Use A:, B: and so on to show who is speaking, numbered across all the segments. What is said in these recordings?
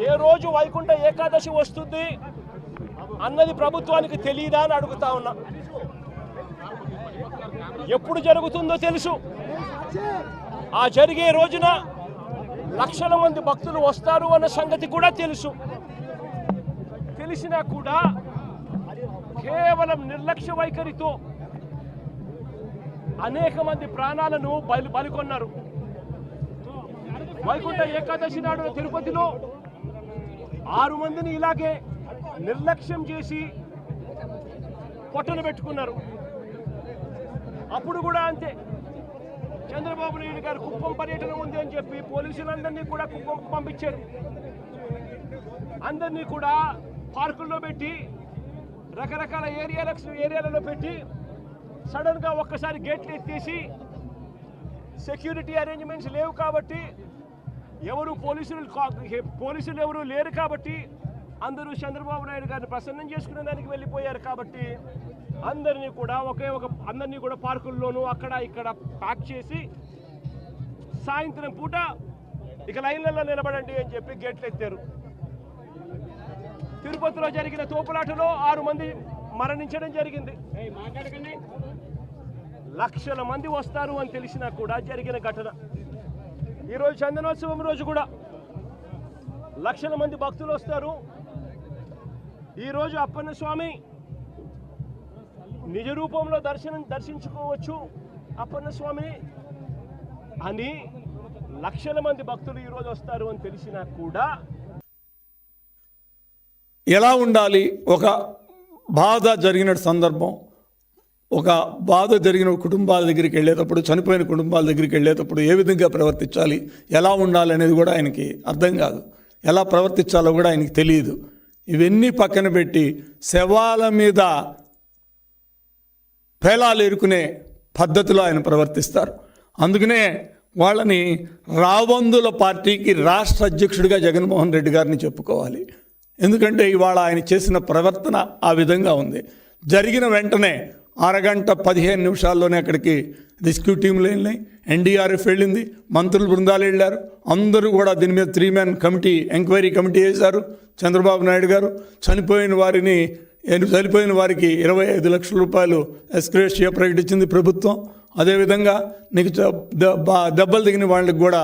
A: ఏ రోజు వైకుంఠ ఏకాదశి వస్తుంది అన్నది ప్రభుత్వానికి తెలియదా అని అడుగుతా ఉన్నా. ఎప్పుడు జరుగుతుందో తెలుసు. ఆ జరిగే రోజున లక్షల మంది భక్తులు వస్తారు అన్న సంగతి కూడా తెలుసు. తెలిసినా కూడా కేవలం నిర్లక్ష్య వైఖరితో అనేక మంది ప్రాణాలను బలికొన్నారు. వైకుంఠ ఏకాదశి నాడు తిరుపతిలో 6 మందిని ఇలాగే నిర్లక్ష్యం చేసి పొట్టను పెట్టుకున్నారు. అప్పుడు కూడా అంతే. చంద్రబాబు నాయుడు గారు కుప్పం పర్యటన ఉంది అని చెప్పి పోలీసులందరినీ కూడా కుప్పం పంపించారు. అందరినీ కూడా పార్కుల్లో పెట్టి రకరకాల ఏరియాలలో పెట్టి సడన్గా ఒక్కసారి గేట్లు ఎత్తేసి సెక్యూరిటీ అరేంజ్మెంట్స్ లేవు కాబట్టి పోలీసులు ఎవరు లేరు కాబట్టి అందరూ చంద్రబాబు నాయుడు గారిని ప్రసన్నం చేసుకునే దానికి వెళ్ళిపోయారు. కాబట్టి అందరినీ కూడా పార్కుల్లోనూ అక్కడ ఇక్కడ ప్యాక్ చేసి సాయంత్రం పూట ఇక లైన్లలో నిలబడండి అని చెప్పి గేట్లు ఎత్తారు. తిరుపతిలో జరిగిన తోపులాటలో 6 మంది మరణించడం జరిగింది. లక్షల మంది వస్తారు అని తెలిసినా కూడా జరిగిన ఘటన. ఈరోజు చందనోత్సవం రోజు కూడా లక్షల మంది భక్తులు వస్తారు. ఈరోజు అప్పన్న స్వామి నిజ రూపంలో దర్శించుకోవచ్చు అప్పన్న స్వామిని అని లక్షల మంది భక్తులు ఈరోజు వస్తారు అని తెలిసినా కూడా
B: ఎలా ఉండాలి? ఒక బాధ జరిగిన సందర్భం, ఒక బాధ జరిగిన కుటుంబాల దగ్గరికి వెళ్ళేటప్పుడు, చనిపోయిన కుటుంబాల దగ్గరికి వెళ్ళేటప్పుడు ఏ విధంగా ప్రవర్తించాలి, ఎలా ఉండాలి అనేది కూడా ఆయనకి అర్థం కాదు. ఎలా ప్రవర్తించాలో కూడా ఆయనకి తెలియదు. ఇవన్నీ పక్కన పెట్టి శవాల మీద పేలాలు ఎరుకునే పద్ధతిలో ఆయన ప్రవర్తిస్తారు. అందుకనే వాళ్ళని రాబందుల పార్టీకి రాష్ట్ర అధ్యక్షుడిగా జగన్మోహన్ రెడ్డి గారిని చెప్పుకోవాలి. ఎందుకంటే ఇవాళ ఆయన చేసిన ప్రవర్తన ఆ విధంగా ఉంది. జరిగిన వెంటనే 1 గంట 15 నిమిషాల్లోనే అక్కడికి రెస్క్యూ టీంలు వెళ్ళినాయి, ఎన్డీఆర్ఎఫ్ వెళ్ళింది, మంత్రుల బృందాలు వెళ్ళారు. అందరూ కూడా దీని మీద 3 మ్యాన్ కమిటీ, ఎంక్వైరీ కమిటీ వేశారు. చంద్రబాబు నాయుడు గారు చనిపోయిన వారికి 25 లక్షల రూపాయలు ఎస్గ్రేషియా ప్రకటించింది ప్రభుత్వం. అదేవిధంగా నీకు దెబ్బలు దిగిన వాళ్ళకి కూడా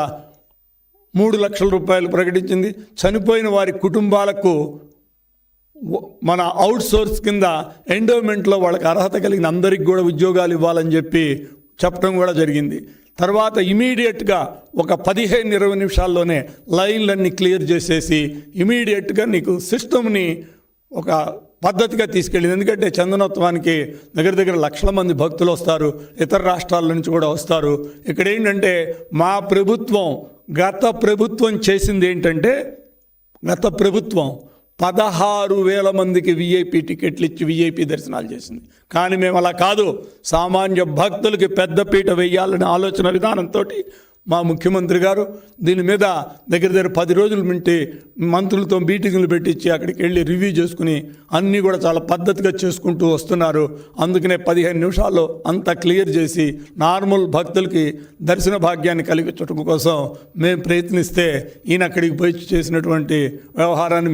B: 3 లక్షల రూపాయలు ప్రకటించింది. చనిపోయిన వారి కుటుంబాలకు మన అవుట్ సోర్స్ కింద ఎండోమెంట్లో వాళ్ళకి అర్హత కలిగిన అందరికి కూడా ఉద్యోగాలు ఇవ్వాలని చెప్పడం కూడా జరిగింది. తర్వాత ఇమీడియట్గా ఒక 15-20 నిమిషాల్లోనే లైన్లన్నీ క్లియర్ చేసేసి ఇమీడియట్గా నీకు సిస్టమ్ని ఒక పద్ధతిగా తీసుకెళ్ళింది. ఎందుకంటే చందనోత్సవానికి దగ్గర లక్షల మంది భక్తులు వస్తారు, ఇతర రాష్ట్రాల నుంచి కూడా వస్తారు. ఇక్కడ ఏంటంటే గత ప్రభుత్వం చేసింది ఏంటంటే, గత ప్రభుత్వం 16,000 మందికి విఐపి టికెట్లు ఇచ్చి విఐపి దర్శనాలు చేసింది. కానీ మేము అలా కాదు, సామాన్య భక్తులకి పెద్దపీట వేయాలనే ఆలోచన విధానంతో మా ముఖ్యమంత్రి గారు దీని మీద దగ్గర 10 రోజుల నుండి మంత్రులతో మీటింగులు పెట్టించి అక్కడికి వెళ్ళి రివ్యూ చేసుకుని అన్నీ కూడా చాలా పద్ధతిగా చేసుకుంటూ వస్తున్నారు. అందుకనే 15 నిమిషాల్లో అంతా క్లియర్ చేసి నార్మల్ భక్తులకి దర్శన భాగ్యాన్ని కలిగించడం కోసం మేము ప్రయత్నిస్తే ఈయన అక్కడికి పోయి చేసినటువంటి వ్యవహారాన్ని